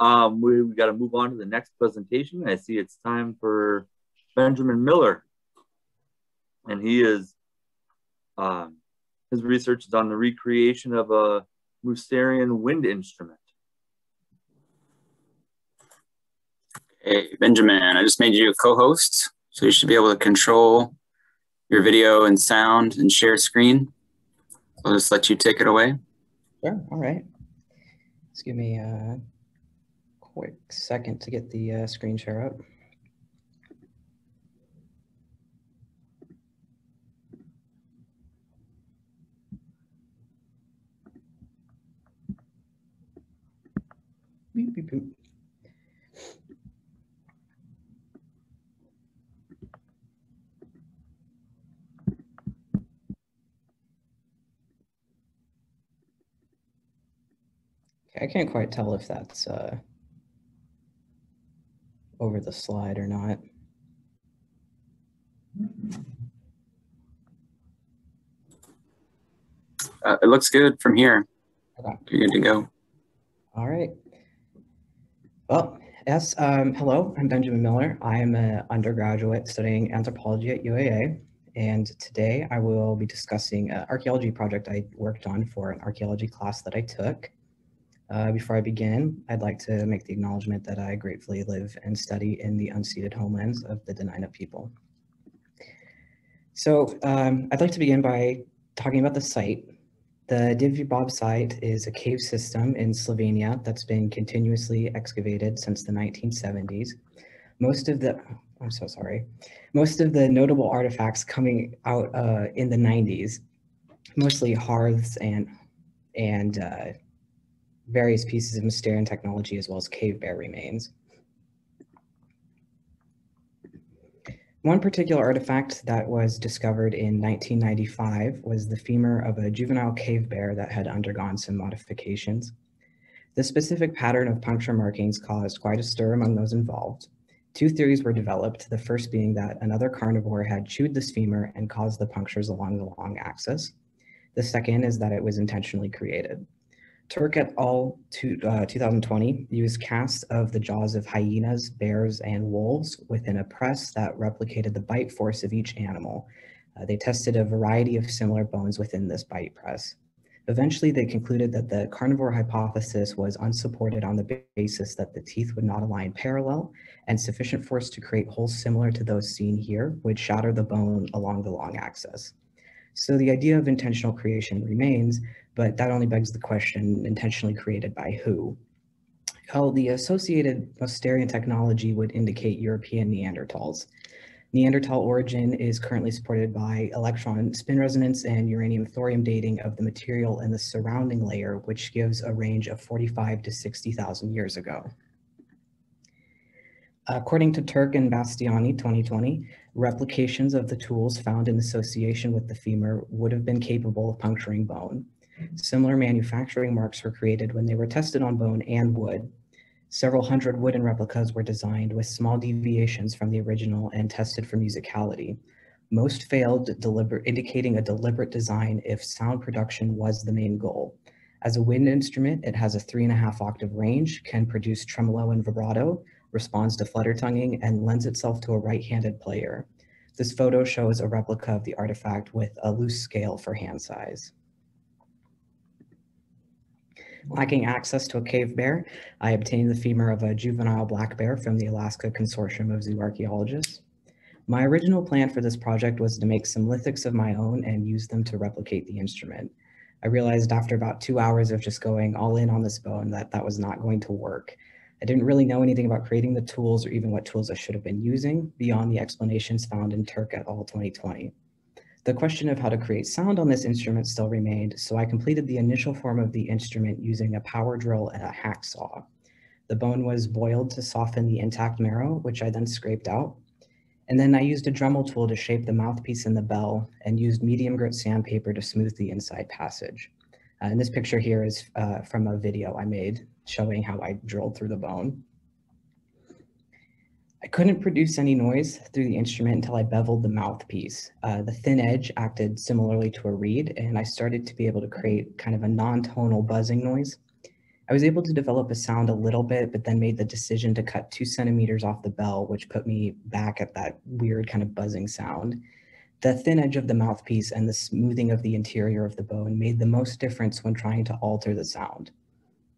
We got to move on to the next presentation. I see it's time for Benjamin Miller, and his research is on the recreation of a Mousterian wind instrument. Hey, Benjamin, I just made you a co-host, so you should be able to control your video and sound and share screen. I'll just let you take it away. Sure, all right. Just give me a quick second to get the screen share up. Beep, beep, beep. Okay, I can't quite tell if that's over the slide or not. It looks good from here. Okay. You're good to go. All right. Well, yes, hello, I'm Benjamin Miller. I am an undergraduate studying anthropology at UAA, and today I will be discussing an archaeology project I worked on for an archaeology class that I took. Before I begin, I'd like to make the acknowledgement that I gratefully live and study in the unceded homelands of the Dena'ina people. So I'd like to begin by talking about the site. The Divji Bob site is a cave system in Slovenia that's been continuously excavated since the 1970s. Most of the notable artifacts coming out in the 90s, mostly hearths and various pieces of Mousterian technology, as well as cave bear remains. One particular artifact that was discovered in 1995 was the femur of a juvenile cave bear that had undergone some modifications. The specific pattern of puncture markings caused quite a stir among those involved. Two theories were developed, the first being that another carnivore had chewed this femur and caused the punctures along the long axis. The second is that it was intentionally created. Turk et al. 2020 used casts of the jaws of hyenas, bears, and wolves within a press that replicated the bite force of each animal. They tested a variety of similar bones within this bite press. Eventually, they concluded that the carnivore hypothesis was unsupported on the basis that the teeth would not align parallel, and sufficient force to create holes similar to those seen here would shatter the bone along the long axis. So the idea of intentional creation remains, but that only begs the question, intentionally created by who? Well, the associated Mousterian technology would indicate European Neanderthals. Neanderthal origin is currently supported by electron spin resonance and uranium thorium dating of the material in the surrounding layer, which gives a range of 45 to 60,000 years ago. According to Turk and Bastiani 2020, replications of the tools found in association with the femur would have been capable of puncturing bone. Similar manufacturing marks were created when they were tested on bone and wood. Several hundred wooden replicas were designed with small deviations from the original and tested for musicality. Most failed, indicating a deliberate design if sound production was the main goal. As a wind instrument, it has a 3.5 octave range, can produce tremolo and vibrato, responds to flutter tonguing, and lends itself to a right-handed player. This photo shows a replica of the artifact with a loose scale for hand size. Lacking access to a cave bear, I obtained the femur of a juvenile black bear from the Alaska Consortium of Zoo Archaeologists. My original plan for this project was to make some lithics of my own and use them to replicate the instrument. I realized after about 2 hours of just going all in on this bone that that was not going to work. I didn't really know anything about creating the tools or even what tools I should have been using beyond the explanations found in Turk et al. 2020. The question of how to create sound on this instrument still remained, so I completed the initial form of the instrument using a power drill and a hacksaw. The bone was boiled to soften the intact marrow, which I then scraped out. And then I used a Dremel tool to shape the mouthpiece and the bell and used medium grit sandpaper to smooth the inside passage. And this picture here is from a video I made showing how I drilled through the bone. I couldn't produce any noise through the instrument until I beveled the mouthpiece. The thin edge acted similarly to a reed, and I started to be able to create kind of a non-tonal buzzing noise. I was able to develop a sound a little bit, but then made the decision to cut 2 centimeters off the bell, which put me back at that weird kind of buzzing sound. The thin edge of the mouthpiece and the smoothing of the interior of the bone made the most difference when trying to alter the sound.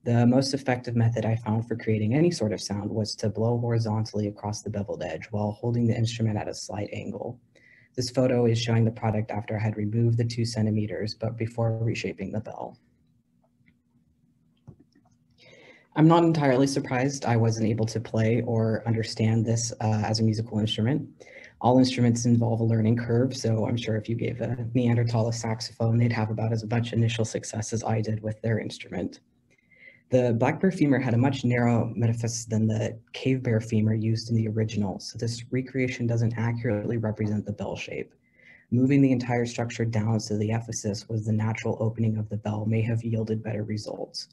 The most effective method I found for creating any sort of sound was to blow horizontally across the beveled edge while holding the instrument at a slight angle. This photo is showing the product after I had removed the 2 centimeters, but before reshaping the bell. I'm not entirely surprised I wasn't able to play or understand this as a musical instrument. All instruments involve a learning curve, so I'm sure if you gave a Neanderthal a saxophone, they'd have about as much initial success as I did with their instrument. The black bear femur had a much narrower metaphysis than the cave bear femur used in the original, so this recreation doesn't accurately represent the bell shape. Moving the entire structure down so the epiphysis was the natural opening of the bell may have yielded better results.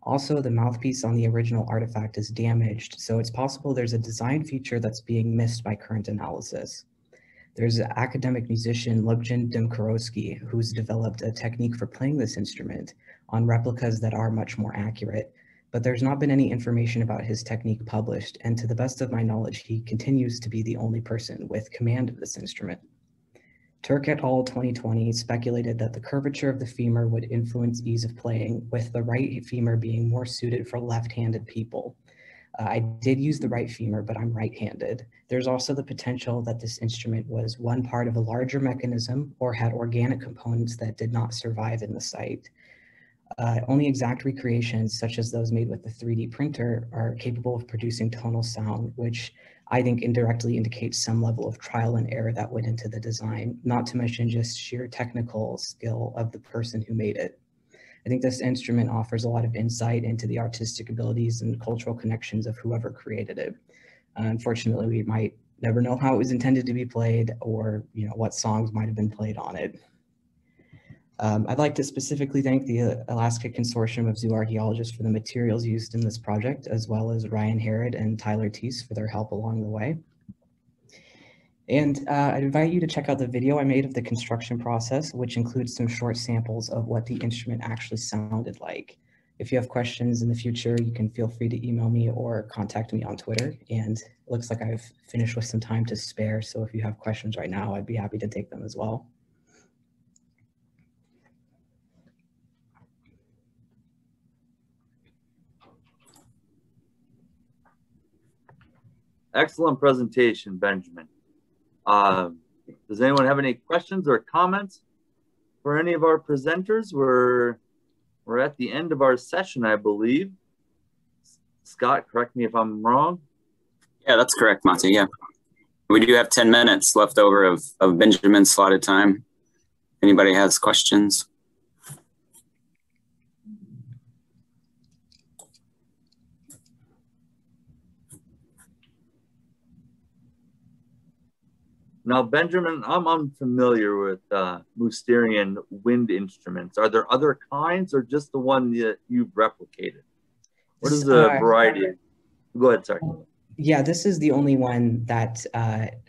Also, the mouthpiece on the original artifact is damaged, so it's possible there's a design feature that's being missed by current analysis. There's an academic musician, Lubjin Dymkowski, who's developed a technique for playing this instrument on replicas that are much more accurate, but there's not been any information about his technique published, and to the best of my knowledge, he continues to be the only person with command of this instrument. Turk et al. 2020 speculated that the curvature of the femur would influence ease of playing, with the right femur being more suited for left-handed people. I did use the right femur, but I'm right-handed. There's also the potential that this instrument was one part of a larger mechanism or had organic components that did not survive in the site. Only exact recreations, such as those made with the 3D printer, are capable of producing tonal sound, which I think indirectly indicates some level of trial and error that went into the design, not to mention just sheer technical skill of the person who made it. I think this instrument offers a lot of insight into the artistic abilities and cultural connections of whoever created it. Unfortunately, we might never know how it was intended to be played or what songs might have been played on it. I'd like to specifically thank the Alaska Consortium of Zoo Archaeologists for the materials used in this project, as well as Ryan Herod and Tyler Teese for their help along the way. And I'd invite you to check out the video I made of the construction process, which includes some short samples of what the instrument actually sounded like. If you have questions in the future, you can feel free to email me or contact me on Twitter. And it looks like I've finished with some time to spare, so if you have questions right now, I'd be happy to take them as well. Excellent presentation, Benjamin. Does anyone have any questions or comments for any of our presenters? We're at the end of our session, I believe. Scott, correct me if I'm wrong. Yeah, that's correct, Monty. Yeah. We do have 10 minutes left over of Benjamin's slotted time. Anybody has questions? Now, Benjamin, I'm unfamiliar with Mousterian wind instruments. Are there other kinds or just the one that you've replicated? What is the variety? Go ahead, sorry. Yeah, this is the only one that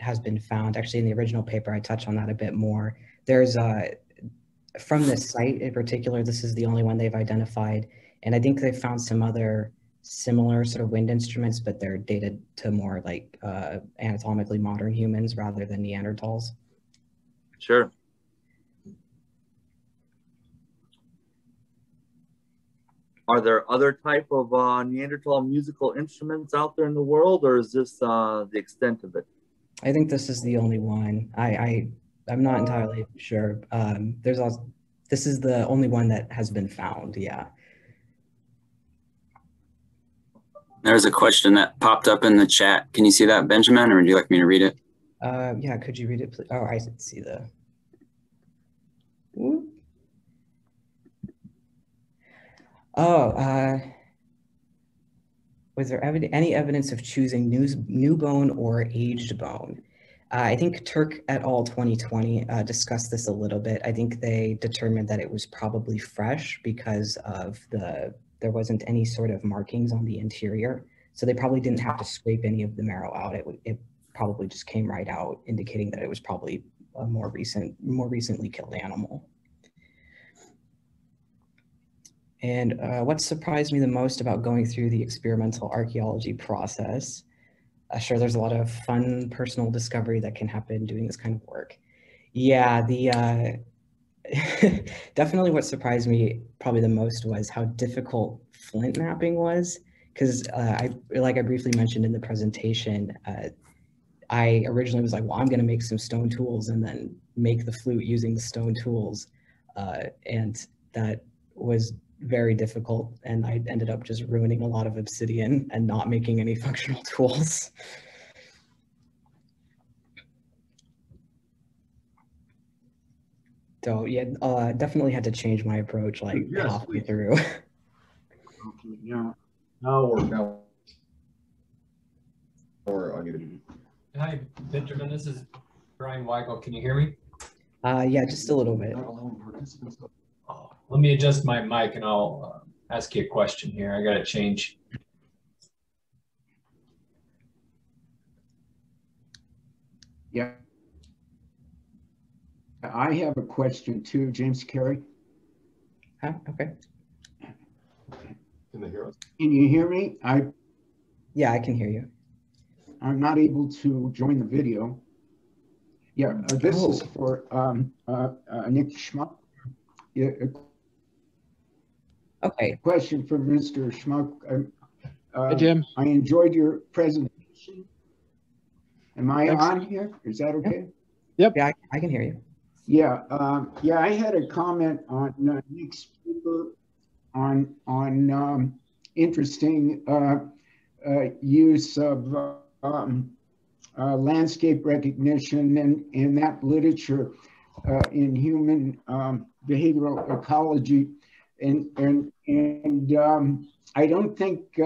has been found. Actually, in the original paper, I touch on that a bit more. There's, from this site in particular, this is the only one they've identified. And I think they've found some other similar sort of wind instruments, but they're dated to more like anatomically modern humans rather than Neanderthals. Sure. Are there other type of Neanderthal musical instruments out there in the world, or is this the extent of it? I think this is the only one. I'm not entirely sure. There's also, this is the only one that has been found, yeah. There's a question that popped up in the chat. Can you see that, Benjamin, or would you like me to read it? Yeah, could you read it, please? Oh, I see the. Whoop. Oh, was there any evidence of choosing new bone or aged bone? I think Turk et al. 2020 discussed this a little bit. I think they determined that it was probably fresh because of there wasn't any sort of markings on the interior. So they probably didn't have to scrape any of the marrow out. It probably just came right out, indicating that it was probably a more recently killed animal. And what surprised me the most about going through the experimental archaeology process, sure, there's a lot of fun personal discovery that can happen doing this kind of work. Yeah, the definitely what surprised me probably the most was how difficult Flint mapping was. Because like I briefly mentioned in the presentation, I originally was like, well, I'm going to make some stone tools and then make the flute using the stone tools. And that was very difficult. And I ended up just ruining a lot of obsidian and not making any functional tools. So yeah, definitely had to change my approach like halfway through. Okay, yeah, now work out. Or I'll get it. Hi, Benjamin. This is Brian Weigel. Can you hear me? Yeah, just a little bit. Oh, let me adjust my mic and I'll ask you a question here. I got to change. Yeah. I have a question too, James Carey. Okay. Can they hear us? Can you hear me? Yeah, I can hear you. I'm not able to join the video. Yeah, this is for Nick Schmuck. Yeah, okay. Question for Mr. Schmuck. Hey, Jim. I enjoyed your presentation. Am I Thanks. on here? Is that okay? Yep. Yeah, I can hear you. Yeah, yeah. I had a comment on Nick's paper on interesting use of landscape recognition and that literature in human behavioral ecology, and I don't think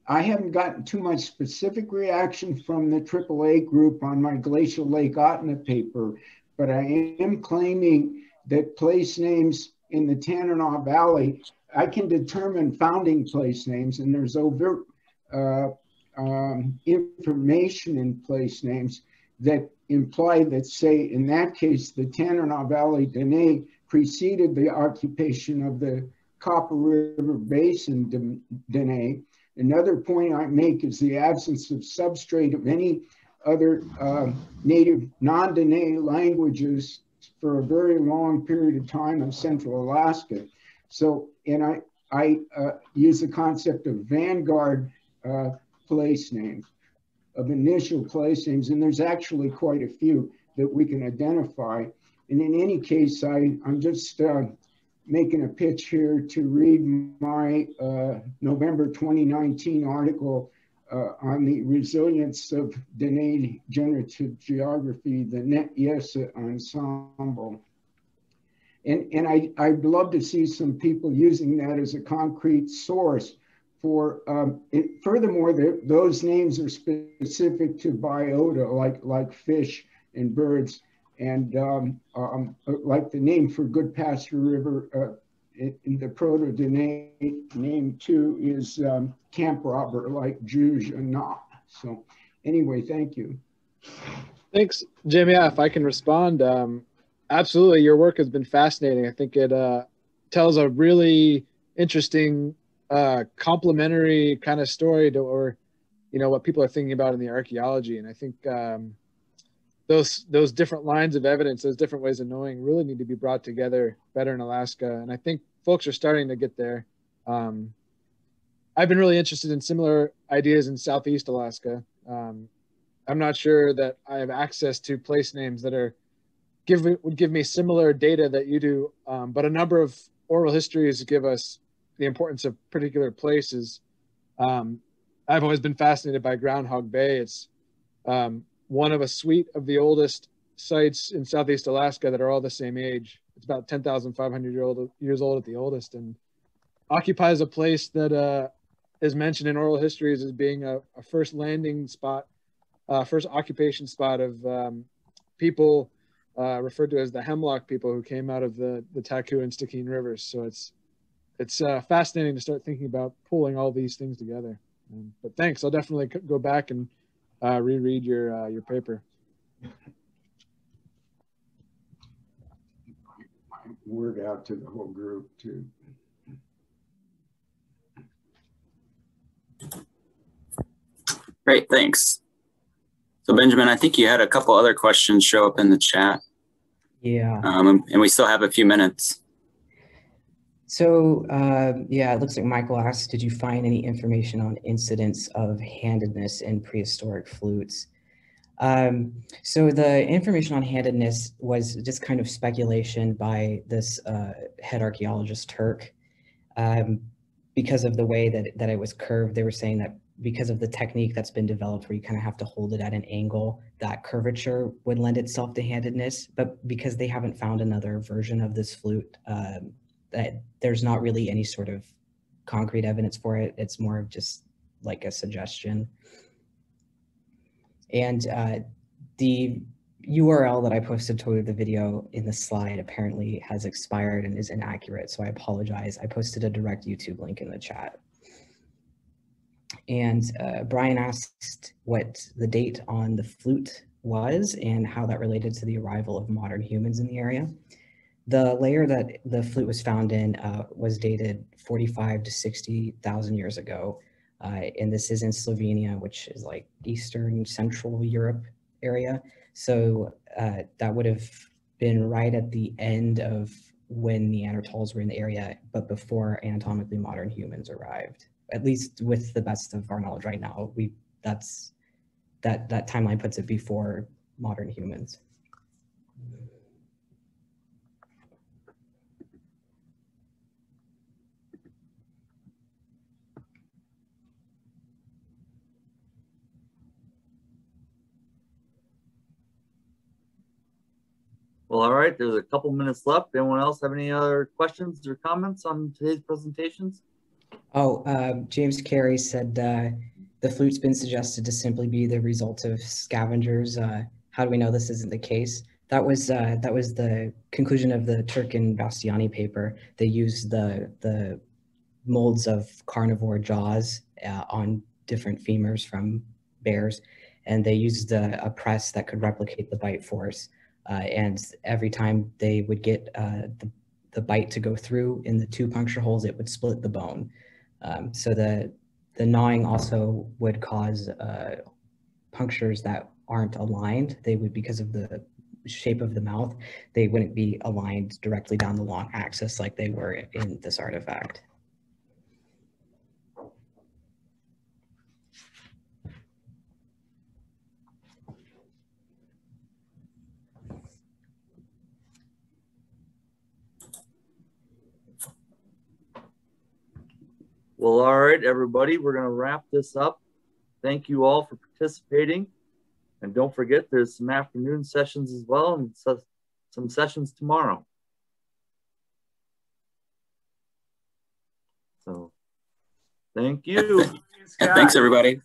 I haven't gotten too much specific reaction from the AAA group on my Glacial Lake Otna paper, but I am claiming that place names in the Tanana Valley, I can determine founding place names, and there's overt information in place names that imply that, say, in that case, the Tanana Valley Dene preceded the occupation of the Copper River Basin Dene. Another point I make is the absence of substrate of any other native non-Dene languages for a very long period of time in Central Alaska. So, and I use the concept of vanguard place names, of initial place names, and there's actually quite a few that we can identify. And in any case, I'm just making a pitch here to read my November 2019 article on the resilience of Dene generative geography, the Net Yesa Ensemble. And I'd love to see some people using that as a concrete source for, furthermore, those names are specific to biota, like fish and birds, and like the name for Good Pasture River in the Proto-Dene name too is camp robber, like Juge and Na. So anyway, thank you. Thanks, Jim. Yeah, if I can respond, absolutely. Your work has been fascinating. I think it tells a really interesting complementary kind of story to, or, what people are thinking about in the archaeology. And I think those different lines of evidence, those different ways of knowing really need to be brought together better in Alaska. And I think folks are starting to get there. I've been really interested in similar ideas in Southeast Alaska. I'm not sure that I have access to place names that would give me similar data that you do, but a number of oral histories give us the importance of particular places. I've always been fascinated by Groundhog Bay. It's one of a suite of the oldest sites in Southeast Alaska that are all the same age. It's about 10,500 years old at the oldest, and occupies a place that is mentioned in oral histories as being a first landing spot, first occupation spot of people referred to as the Hemlock people, who came out of the Taku and Stikine rivers. So it's fascinating to start thinking about pulling all these things together. But thanks. I'll definitely go back and reread your paper. Word out to the whole group too. Great, thanks. So Benjamin, I think you had a couple other questions show up in the chat. Yeah. And we still have a few minutes. So yeah, it looks like Michael asked, did you find any information on incidents of handedness in prehistoric flutes? So the information on handedness was just kind of speculation by this head archaeologist Turk. Because of the way that it was curved, they were saying that because of the technique that's been developed where you kind of have to hold it at an angle, that curvature would lend itself to handedness. But because they haven't found another version of this flute, that there's not really any sort of concrete evidence for it. It's more of just like a suggestion. And the URL that I posted to the video in the slide apparently has expired and is inaccurate, so I apologize. I posted a direct YouTube link in the chat. And Brian asked what the date on the flute was and how that related to the arrival of modern humans in the area. The layer that the flute was found in was dated 45 to 60,000 years ago. And this is in Slovenia, which is like Eastern Central Europe area. So that would have been right at the end of when Neanderthals were in the area, but before anatomically modern humans arrived. At least with the best of our knowledge right now, that timeline puts it before modern humans. Well, all right, there's a couple minutes left. Anyone else have any other questions or comments on today's presentations? Oh, James Carey said the flute's been suggested to simply be the result of scavengers. How do we know this isn't the case? That was the conclusion of the Turk and Bastiani paper. They used the molds of carnivore jaws on different femurs from bears, and they used a press that could replicate the bite force. And every time they would get the bite to go through in the two puncture holes, it would split the bone. So the gnawing also would cause punctures that aren't aligned. They would, because of the shape of the mouth, they wouldn't be aligned directly down the long axis like they were in this artifact. Well, all right, everybody, we're going to wrap this up. Thank you all for participating. And don't forget, there's some afternoon sessions as well and some sessions tomorrow. So, thank you. Thanks, everybody.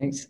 Thanks.